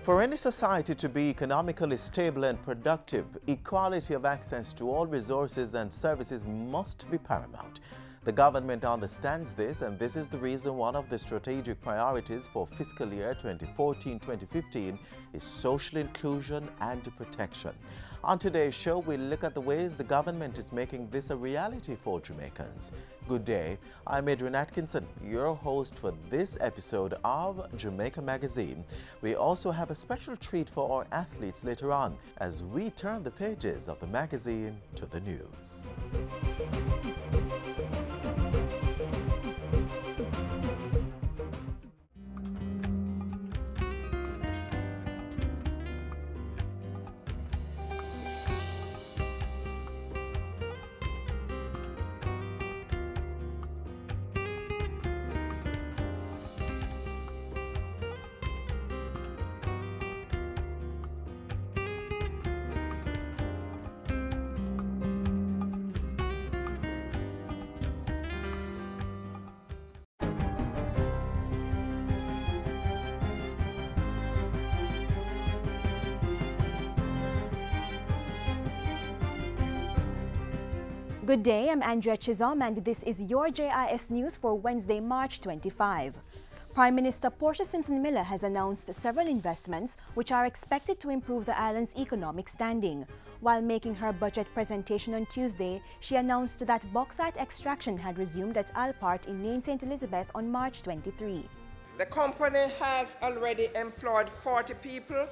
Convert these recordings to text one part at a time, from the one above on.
For any society to be economically stable and productive, equality of access to all resources and services must be paramount. The government understands this, and this is the reason one of the strategic priorities for fiscal year 2014-2015 is social inclusion and protection. On today's show, we'll look at the ways the government is making this a reality for Jamaicans. Good day, I'm Adrian Atkinson, your host for this episode of Jamaica Magazine. We also have a special treat for our athletes later on as we turn the pages of the magazine to the news. Good day, I'm Andrea Chizom and this is your JIS News for Wednesday, March 25. Prime Minister Portia Simpson Miller has announced several investments which are expected to improve the island's economic standing. While making her budget presentation on Tuesday, she announced that bauxite extraction had resumed at Alpart in Lane St. Elizabeth on March 23. The company has already employed 40 people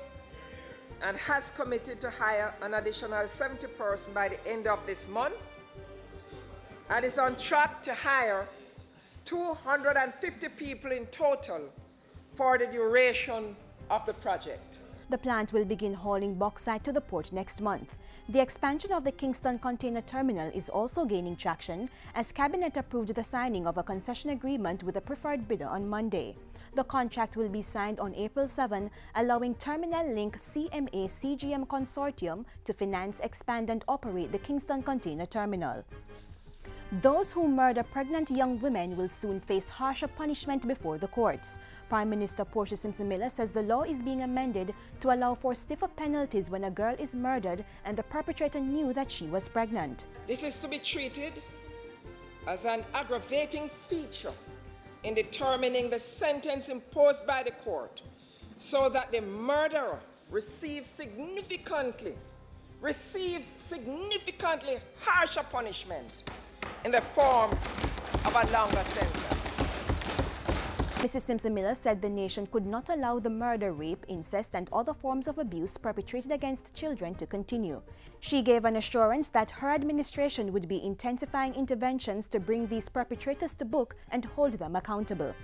and has committed to hire an additional 70 persons by the end of this month, and is on track to hire 250 people in total for the duration of the project. The plant will begin hauling bauxite to the port next month. The expansion of the Kingston Container Terminal is also gaining traction as Cabinet approved the signing of a concession agreement with a preferred bidder on Monday. The contract will be signed on April 7, allowing Terminal Link CMA CGM Consortium to finance, expand and operate the Kingston Container Terminal. Those who murder pregnant young women will soon face harsher punishment before the courts. Prime Minister Portia Simpson Miller says the law is being amended to allow for stiffer penalties when a girl is murdered and the perpetrator knew that she was pregnant. This is to be treated as an aggravating feature in determining the sentence imposed by the court, so that the murderer receives significantly harsher punishment in the form of a longer sentence. Mrs. Simpson Miller said the nation could not allow the murder, rape, incest and other forms of abuse perpetrated against children to continue. She gave an assurance that her administration would be intensifying interventions to bring these perpetrators to book and hold them accountable.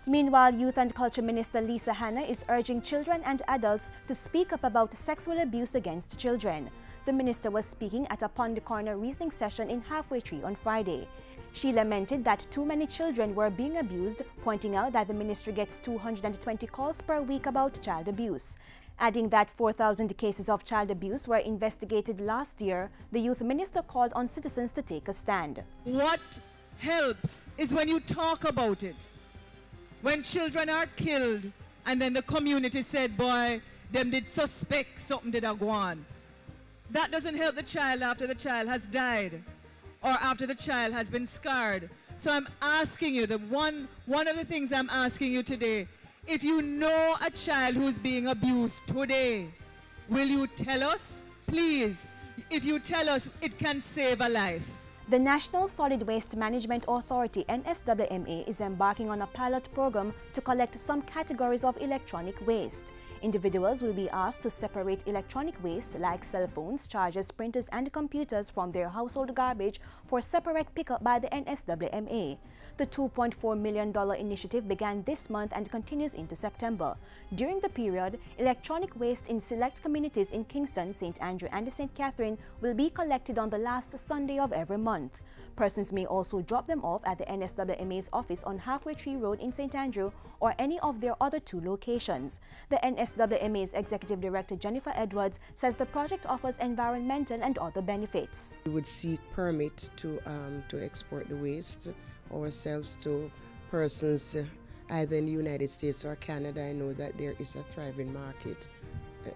Meanwhile, Youth and Culture Minister Lisa Hanna is urging children and adults to speak up about sexual abuse against children. The minister was speaking at a Pond Corner reasoning session in Halfway Tree on Friday. She lamented that too many children were being abused, pointing out that the ministry gets 220 calls per week about child abuse. Adding that 4,000 cases of child abuse were investigated last year, the youth minister called on citizens to take a stand. What helps is when you talk about it. When children are killed and then the community said, boy, them did suspect something did go on. That doesn't help the child after the child has died or after the child has been scarred. So I'm asking you, one of the things I'm asking you today, if you know a child who's being abused today, will you tell us? Please, if you tell us, it can save a life. The National Solid Waste Management Authority, NSWMA, is embarking on a pilot program to collect some categories of electronic waste. Individuals will be asked to separate electronic waste like cell phones, chargers, printers and computers from their household garbage for separate pickup by the NSWMA. The $2.4 million initiative began this month and continues into September. During the period, electronic waste in select communities in Kingston, St. Andrew and St. Catherine will be collected on the last Sunday of every month. Persons may also drop them off at the NSWMA's office on Halfway Tree Road in St. Andrew or any of their other 2 locations. The NSWMA's Executive Director Jennifer Edwards says the project offers environmental and other benefits. We would seek permit to export the waste ourselves to persons either in the United States or Canada. I know that there is a thriving market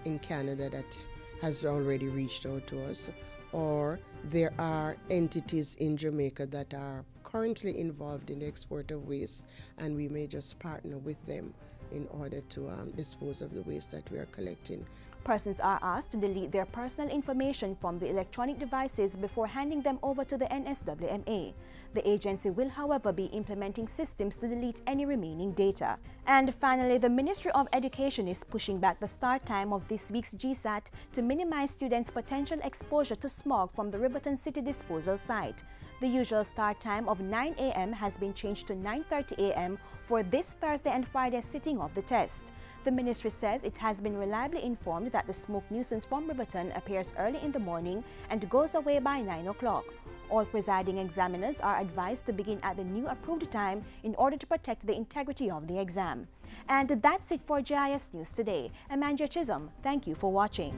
in Canada that has already reached out to us, or there are entities in Jamaica that are currently involved in the export of waste, and we may just partner with them in order to dispose of the waste that we are collecting. Persons are asked to delete their personal information from the electronic devices before handing them over to the NSWMA. The agency will, however, be implementing systems to delete any remaining data. And finally, the Ministry of Education is pushing back the start time of this week's GSAT to minimize students' potential exposure to smog from the Riverton City disposal site. The usual start time of 9 a.m. has been changed to 9:30 a.m. for this Thursday and Friday sitting of the test. The ministry says it has been reliably informed that the smoke nuisance from Riverton appears early in the morning and goes away by 9 o'clock. All presiding examiners are advised to begin at the new approved time in order to protect the integrity of the exam. And that's it for JIS News today. I'm Andrea Chisholm. Thank you for watching.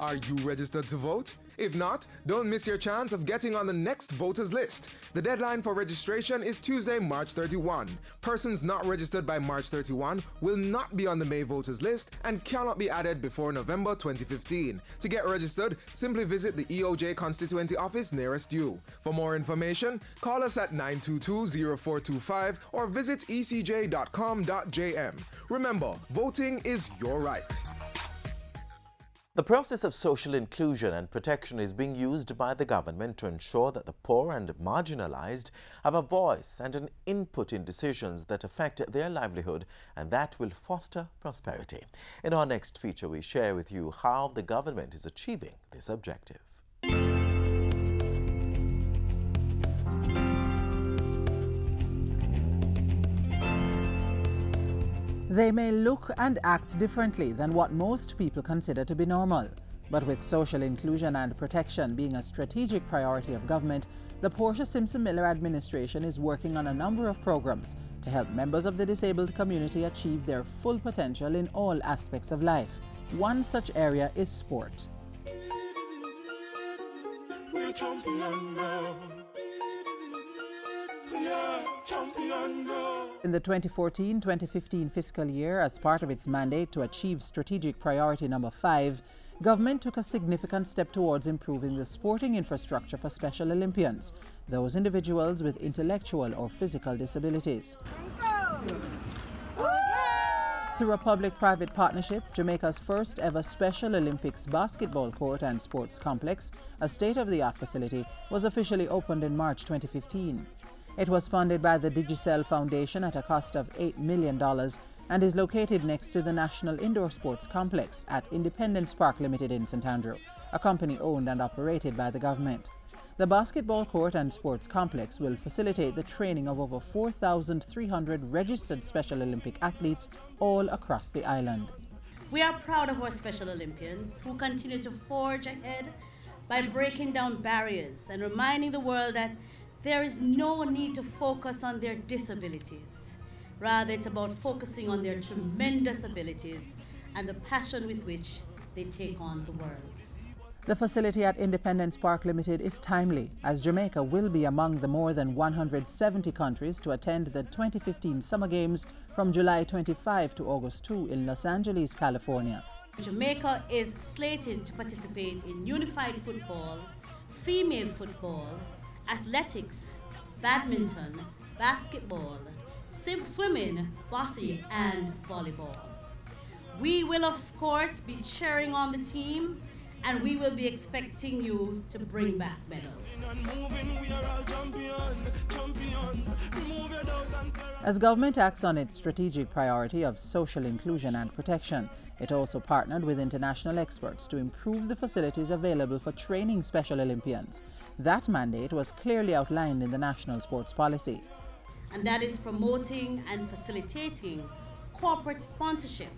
Are you registered to vote? If not, don't miss your chance of getting on the next voters list. The deadline for registration is Tuesday, March 31. Persons not registered by March 31 will not be on the May voters list and cannot be added before November 2015. To get registered, simply visit the EOJ constituency office nearest you. For more information, call us at 922-0425 or visit ecj.com.jm. Remember, voting is your right. The process of social inclusion and protection is being used by the government to ensure that the poor and marginalized have a voice and an input in decisions that affect their livelihood, and that will foster prosperity. In our next feature, we share with you how the government is achieving this objective. They may look and act differently than what most people consider to be normal. But with social inclusion and protection being a strategic priority of government, the Portia Simpson Miller administration is working on a number of programs to help members of the disabled community achieve their full potential in all aspects of life. One such area is sport. We're champion now. We are champion now. In the 2014-2015 fiscal year, as part of its mandate to achieve strategic priority number 5, government took a significant step towards improving the sporting infrastructure for Special Olympians, those individuals with intellectual or physical disabilities. Through a public-private partnership, Jamaica's first ever Special Olympics basketball court and sports complex, a state-of-the-art facility, was officially opened in March 2015. It was funded by the Digicel Foundation at a cost of $8 million and is located next to the National Indoor Sports Complex at Independence Park Limited in St. Andrew, a company owned and operated by the government. The basketball court and sports complex will facilitate the training of over 4,300 registered Special Olympic athletes all across the island. We are proud of our Special Olympians who continue to forge ahead by breaking down barriers and reminding the world that there is no need to focus on their disabilities. Rather, it's about focusing on their tremendous abilities and the passion with which they take on the world. The facility at Independence Park Limited is timely, as Jamaica will be among the more than 170 countries to attend the 2015 Summer Games from July 25 to August 2 in Los Angeles, California. Jamaica is slated to participate in unified football, female football, athletics, badminton, basketball, swimming, boxing, and volleyball. We will, of course, be cheering on the team, and we will be expecting you to bring back medals. As government acts on its strategic priority of social inclusion and protection, it also partnered with international experts to improve the facilities available for training Special Olympians. That mandate was clearly outlined in the National Sports Policy. And that is promoting and facilitating corporate sponsorship,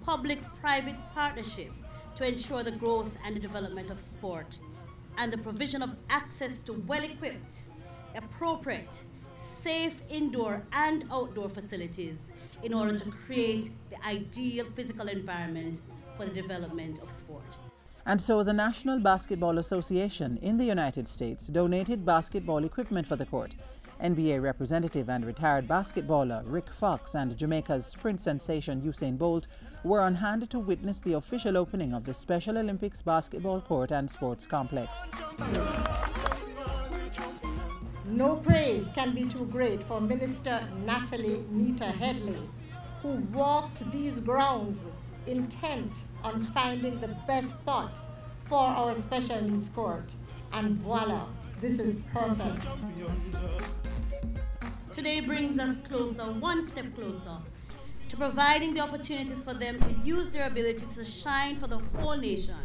public-private partnership to ensure the growth and the development of sport, and the provision of access to well-equipped, appropriate, safe indoor and outdoor facilities in order to create the ideal physical environment for the development of sport. And so the National Basketball Association in the United States donated basketball equipment for the court. NBA representative and retired basketballer Rick Fox and Jamaica's sprint sensation Usain Bolt were on hand to witness the official opening of the Special Olympics basketball court and sports complex. No praise can be too great for Minister Natalie Nita Headley, who walked these grounds intent on finding the best spot for our special needs court. And voila, this is perfect. Today brings us closer, one step closer, to providing the opportunities for them to use their abilities to shine for the whole nation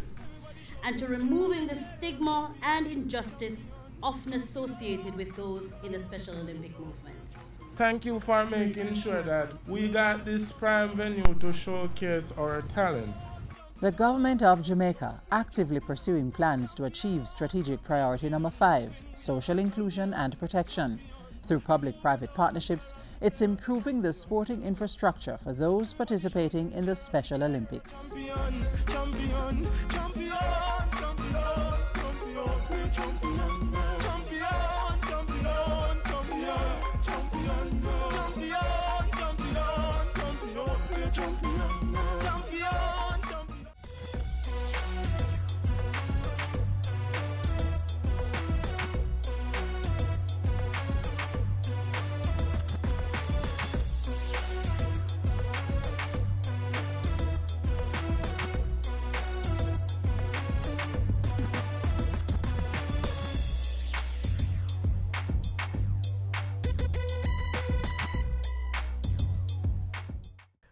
and to removing the stigma and injustice often associated with those in the Special Olympic movement. Thank you for making sure that we got this prime venue to showcase our talent. The government of Jamaica actively pursuing plans to achieve strategic priority number 5, social inclusion and protection. Through public-private partnerships, it's improving the sporting infrastructure for those participating in the Special Olympics. Champion, champion, champion, champion, champion, champion.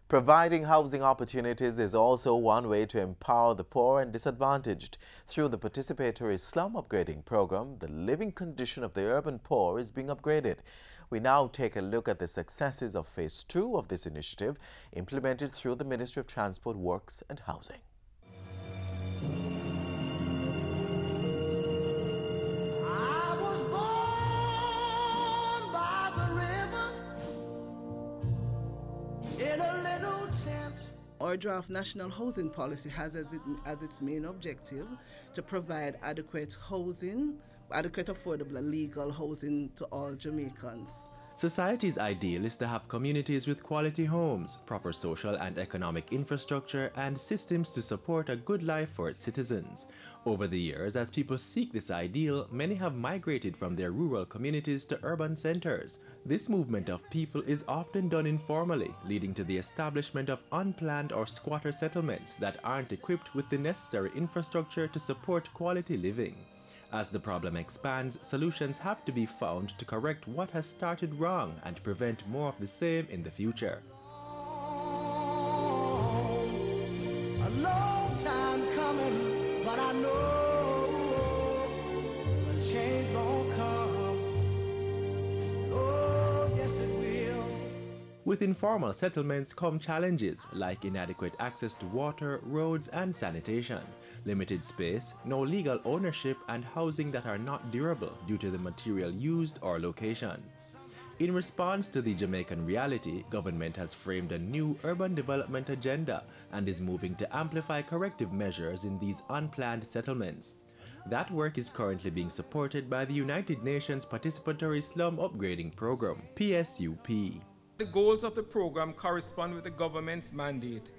Providing housing opportunities is also one way to empower the poor and disadvantaged. Through the participatory slum upgrading program, the living condition of the urban poor is being upgraded. We now take a look at the successes of Phase 2 of this initiative, implemented through the Ministry of Transport, Works and Housing. Our draft national housing policy has as its main objective to provide adequate housing, adequate, affordable and legal housing to all Jamaicans. Society's ideal is to have communities with quality homes, proper social and economic infrastructure, and systems to support a good life for its citizens. Over the years, as people seek this ideal, many have migrated from their rural communities to urban centers. This movement of people is often done informally, leading to the establishment of unplanned or squatter settlements that aren't equipped with the necessary infrastructure to support quality living. As the problem expands, solutions have to be found to correct what has started wrong and prevent more of the same in the future. A long time coming, but I know a change gon' come. Oh, yes it will. With informal settlements come challenges like inadequate access to water, roads and sanitation, limited space, no legal ownership and housing that are not durable due to the material used or location. In response to the Jamaican reality, government has framed a new urban development agenda and is moving to amplify corrective measures in these unplanned settlements. That work is currently being supported by the United Nations Participatory Slum Upgrading Program, PSUP. The goals of the program correspond with the government's mandate,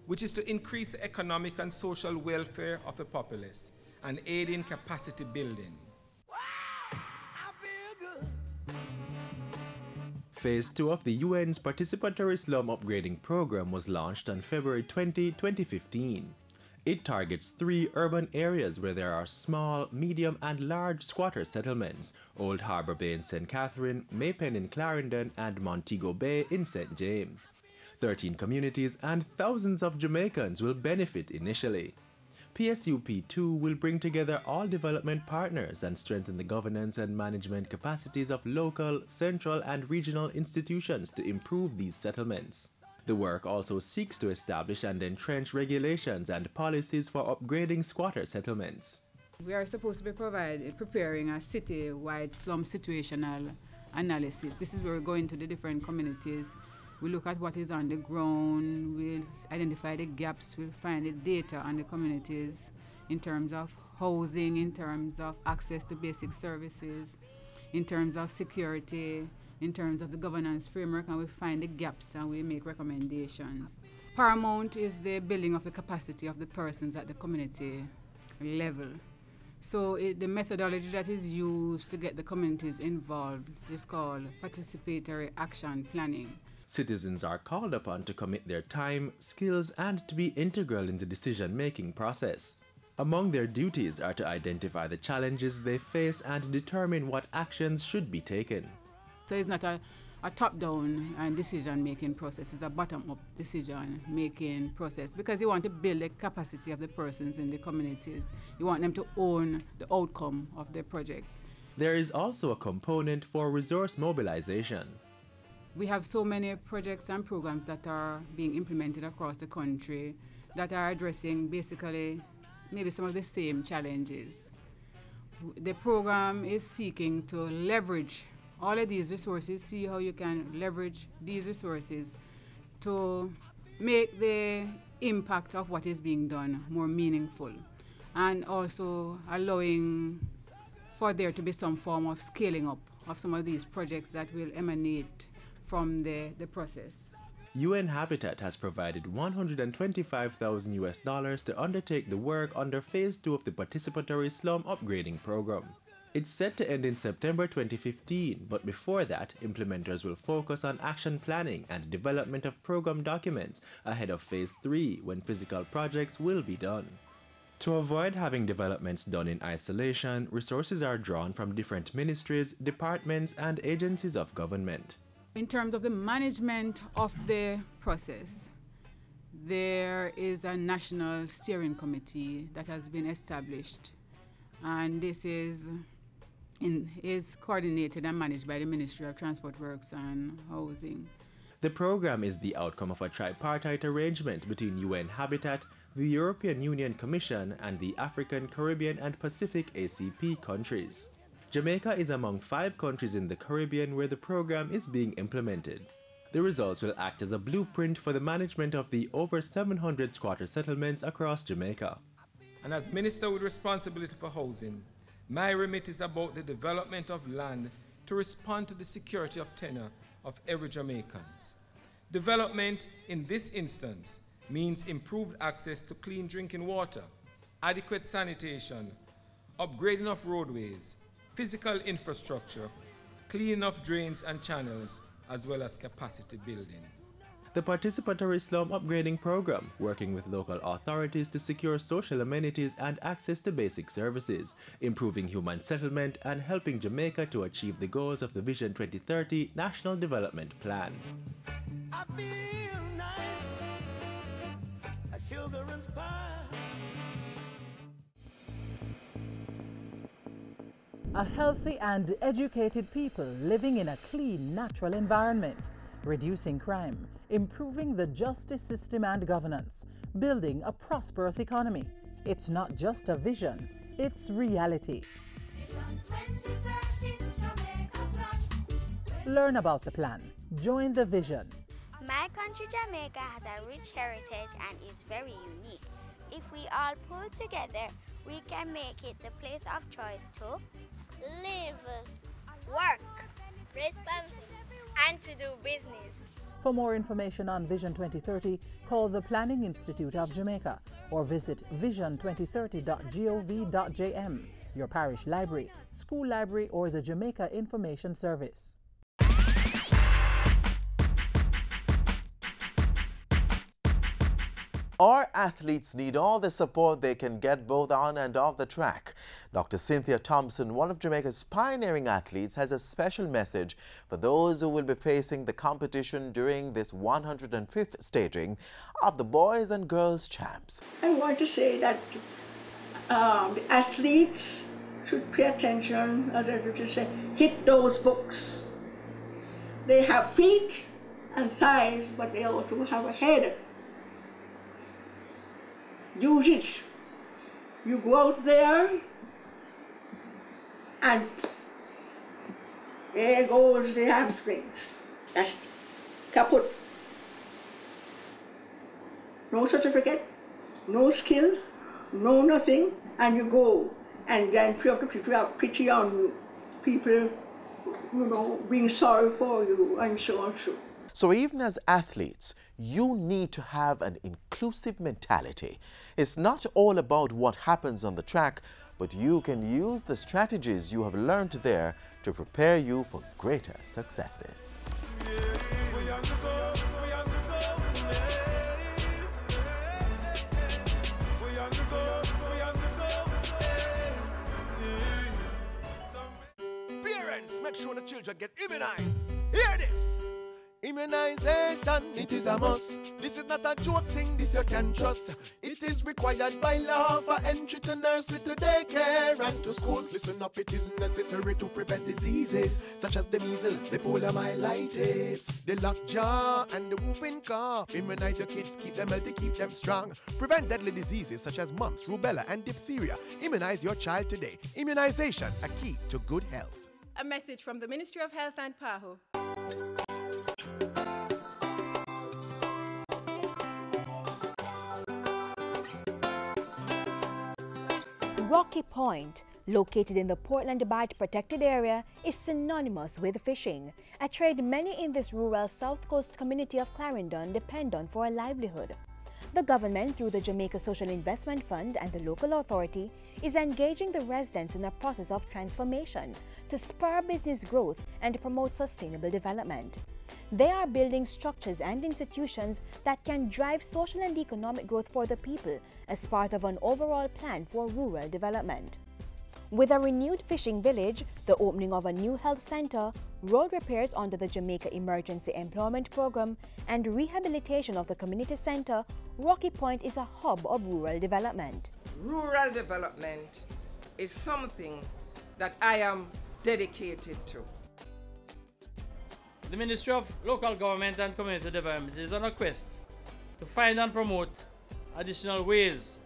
which is to increase the economic and social welfare of the populace and aid in capacity building. Phase 2 of the UN's Participatory Slum Upgrading Program was launched on February 20, 2015. It targets 3 urban areas where there are small, medium and large squatter settlements: Old Harbour Bay in St. Catherine, Maypen in Clarendon and Montego Bay in St. James. 13 communities and thousands of Jamaicans will benefit initially. PSUP2 will bring together all development partners and strengthen the governance and management capacities of local, central and regional institutions to improve these settlements. The work also seeks to establish and entrench regulations and policies for upgrading squatter settlements. We are supposed to be preparing a city-wide slum situational analysis. This is where we go into the different communities. We look at what is on the ground, we'll identify the gaps, we'll find the data on the communities in terms of housing, in terms of access to basic services, in terms of security, in terms of the governance framework, and we find the gaps and we make recommendations. Paramount is the building of the capacity of the persons at the community level. So the methodology that is used to get the communities involved is called participatory action planning. Citizens are called upon to commit their time, skills, and to be integral in the decision-making process. Among their duties are to identify the challenges they face and determine what actions should be taken. So it's not a top-down decision-making process, it's a bottom-up decision-making process, because you want to build the capacity of the persons in the communities. You want them to own the outcome of the project. There is also a component for resource mobilization. We have so many projects and programs that are being implemented across the country that are addressing basically maybe some of the same challenges. The program is seeking to leverage all of these resources, see how you can leverage these resources to make the impact of what is being done more meaningful, and also allowing for there to be some form of scaling up of some of these projects that will emanate from the process. UN Habitat has provided $125,000 to undertake the work under Phase 2 of the Participatory Slum Upgrading Program. It's set to end in September 2015, but before that, implementers will focus on action planning and development of program documents ahead of Phase 3, when physical projects will be done. To avoid having developments done in isolation, resources are drawn from different ministries, departments, and agencies of government. In terms of the management of the process, there is a national steering committee that has been established, and this is coordinated and managed by the Ministry of Transport Works and Housing. The program is the outcome of a tripartite arrangement between UN Habitat, the European Union Commission, and the African, Caribbean, and Pacific ACP countries. Jamaica is among 5 countries in the Caribbean where the program is being implemented. The results will act as a blueprint for the management of the over 700 squatter settlements across Jamaica. And as Minister with responsibility for housing, my remit is about the development of land to respond to the security of tenure of every Jamaican. Development in this instance means improved access to clean drinking water, adequate sanitation, upgrading of roadways, physical infrastructure, cleaning of drains and channels, as well as capacity building. The Participatory Slum Upgrading Program, working with local authorities to secure social amenities and access to basic services, improving human settlement, and helping Jamaica to achieve the goals of the Vision 2030 National Development Plan. I feel nice, like sugar and spice. A healthy and educated people living in a clean, natural environment, reducing crime, improving the justice system and governance, building a prosperous economy. It's not just a vision, it's reality. Learn about the plan. Join the vision. My country, Jamaica, has a rich heritage and is very unique. If we all pull together, we can make it the place of choice to live, work, raise family, and to do business. For more information on Vision 2030, call the Planning Institute of Jamaica or visit vision2030.gov.jm, your parish library, school library, or the Jamaica Information Service. Our athletes need all the support they can get both on and off the track. Dr. Cynthia Thompson, one of Jamaica's pioneering athletes, has a special message for those who will be facing the competition during this 105th staging of the Boys and Girls Champs. I want to say that the athletes should pay attention, as I used to say, hit those books. They have feet and thighs, but they also have a head. Use it. You go out there and There goes the hamstrings. That's kaput. No certificate, no skill, no nothing, and you go. And then you have pity on you. People, being sorry for you, and so on. So even as athletes, you need to have an inclusive mentality. It's not all about what happens on the track, but you can use the strategies you have learned there to prepare you for greater successes. Parents, make sure the children get immunized. Hear this! Immunization, it is a must. This is not a joke thing, this you can trust. It is required by law for entry to nursery, to daycare and to schools. Listen up, it is necessary to prevent diseases such as the measles, the poliomyelitis, the lockjaw and the whooping cough. Immunize your kids, keep them healthy, keep them strong. Prevent deadly diseases such as mumps, rubella and diphtheria. Immunize your child today. Immunization, a key to good health. A message from the Ministry of Health and PAHO. Rocky Point, located in the Portland Bight Protected Area, is synonymous with fishing, a trade many in this rural South Coast community of Clarendon depend on for a livelihood. The government, through the Jamaica Social Investment Fund and the local authority, is engaging the residents in a process of transformation to spur business growth and promote sustainable development. They are building structures and institutions that can drive social and economic growth for the people as part of an overall plan for rural development. With a renewed fishing village, the opening of a new health center, road repairs under the Jamaica Emergency Employment Program, and rehabilitation of the community center, Rocky Point is a hub of rural development. Rural development is something that I am dedicated to. The Ministry of Local Government and Community Development is on a quest to find and promote additional ways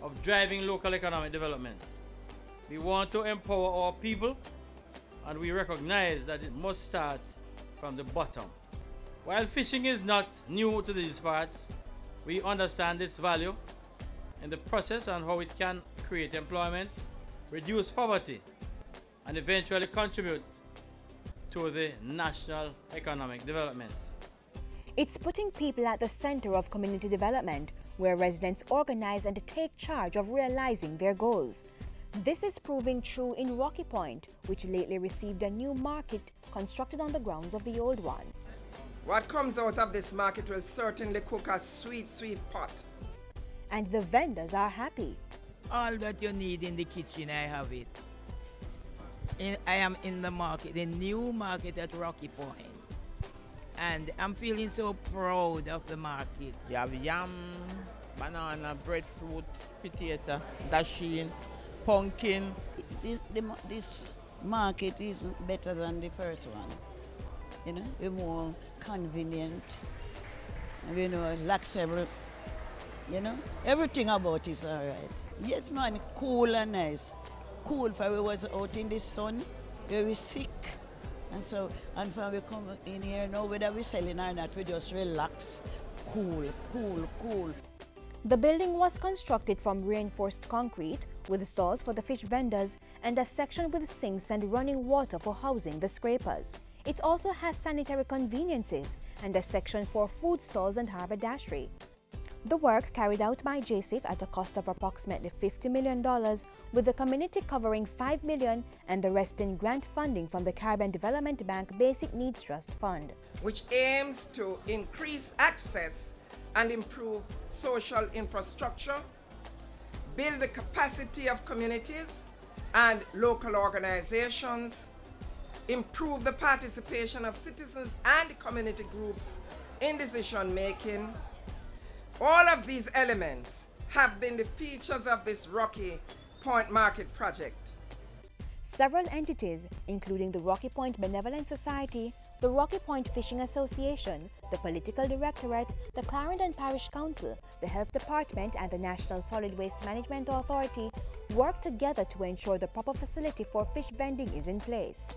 of driving local economic development. We want to empower our people, and we recognize that it must start from the bottom. While fishing is not new to these parts, we understand its value in the process and how it can create employment, reduce poverty, and eventually contribute to the national economic development. It's putting people at the center of community development, where residents organize and take charge of realizing their goals. This is proving true in Rocky Point, which lately received a new market constructed on the grounds of the old one. What comes out of this market will certainly cook a sweet, sweet pot. And the vendors are happy. All that you need in the kitchen, I have it. I am in the market, the new market at Rocky Point. And I'm feeling so proud of the market. You have yam, banana, breadfruit, potato, dasheen, pumpkin. This market is better than the first one. You know, it's more convenient, you know, laxable, you know, everything about it is all right. Yes, man, cool and nice. Cool for we was out in the sun, very sick. And so, and when we come in here now, whether we selling or not, we just relax, cool. The building was constructed from reinforced concrete with stalls for the fish vendors and a section with sinks and running water for housing the scrapers. It also has sanitary conveniences and a section for food stalls and haberdashery. The work carried out by JSIF at a cost of approximately $50 million, with the community covering $5 million and the rest in grant funding from the Caribbean Development Bank Basic Needs Trust Fund, which aims to increase access and improve social infrastructure, build the capacity of communities and local organizations, improve the participation of citizens and community groups in decision making. All of these elements have been the features of this Rocky Point Market project. Several entities, including the Rocky Point Benevolent Society, the Rocky Point Fishing Association, the Political Directorate, the Clarendon Parish Council, the Health Department and the National Solid Waste Management Authority, work together to ensure the proper facility for fish vending is in place.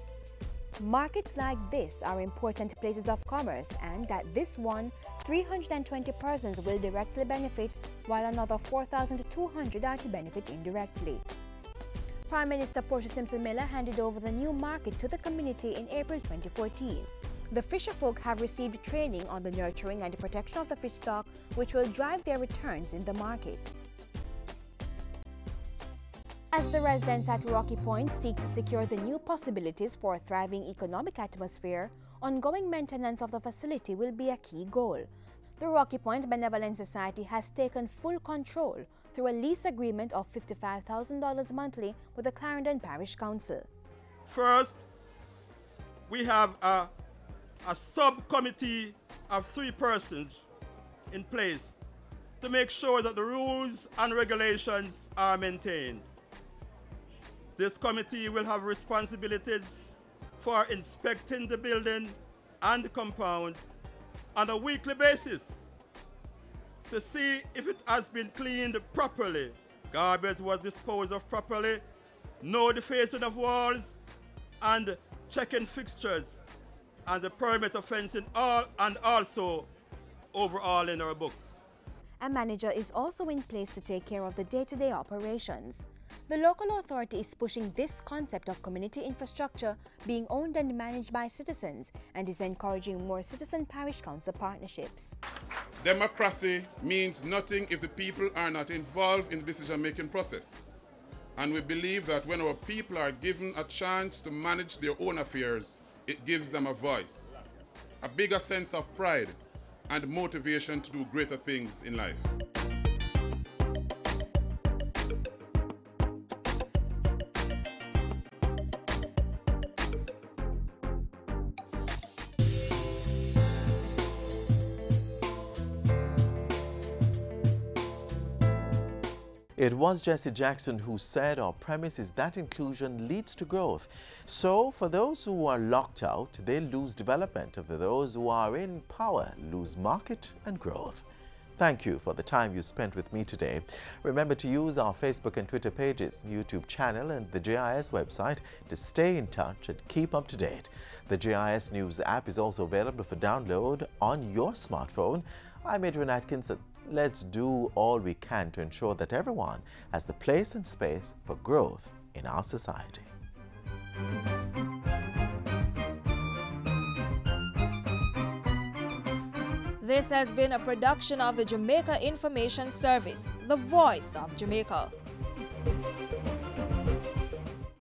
Markets like this are important places of commerce, and at this one, 320 persons will directly benefit, while another 4,200 are to benefit indirectly. Prime Minister Portia Simpson Miller handed over the new market to the community in April 2014. The fisherfolk have received training on the nurturing and the protection of the fish stock, which will drive their returns in the market. As the residents at Rocky Point seek to secure the new possibilities for a thriving economic atmosphere, ongoing maintenance of the facility will be a key goal. The Rocky Point Benevolent Society has taken full control through a lease agreement of $55,000 monthly with the Clarendon Parish Council. First, we have a subcommittee of 3 persons in place to make sure that the rules and regulations are maintained. This committee will have responsibilities for inspecting the building and the compound on a weekly basis to see if it has been cleaned properly, garbage was disposed of properly, no defacing of walls, and checking fixtures and the perimeter fencing, and also overall in our books. A manager is also in place to take care of the day-to-day operations. The local authority is pushing this concept of community infrastructure being owned and managed by citizens, and is encouraging more citizen-parish council partnerships. Democracy means nothing if the people are not involved in the decision-making process. And we believe that when our people are given a chance to manage their own affairs, it gives them a voice, a bigger sense of pride, and motivation to do greater things in life. It was Jesse Jackson who said our premise is that inclusion leads to growth. So for those who are locked out, they lose development, and for those who are in power, lose market and growth. Thank you for the time you spent with me today. Remember to use our Facebook and Twitter pages, YouTube channel and the JIS website to stay in touch and keep up to date. The JIS News app is also available for download on your smartphone. I'm Adrian Atkinson. Let's do all we can to ensure that everyone has the place and space for growth in our society. This has been a production of the Jamaica Information Service, the voice of Jamaica.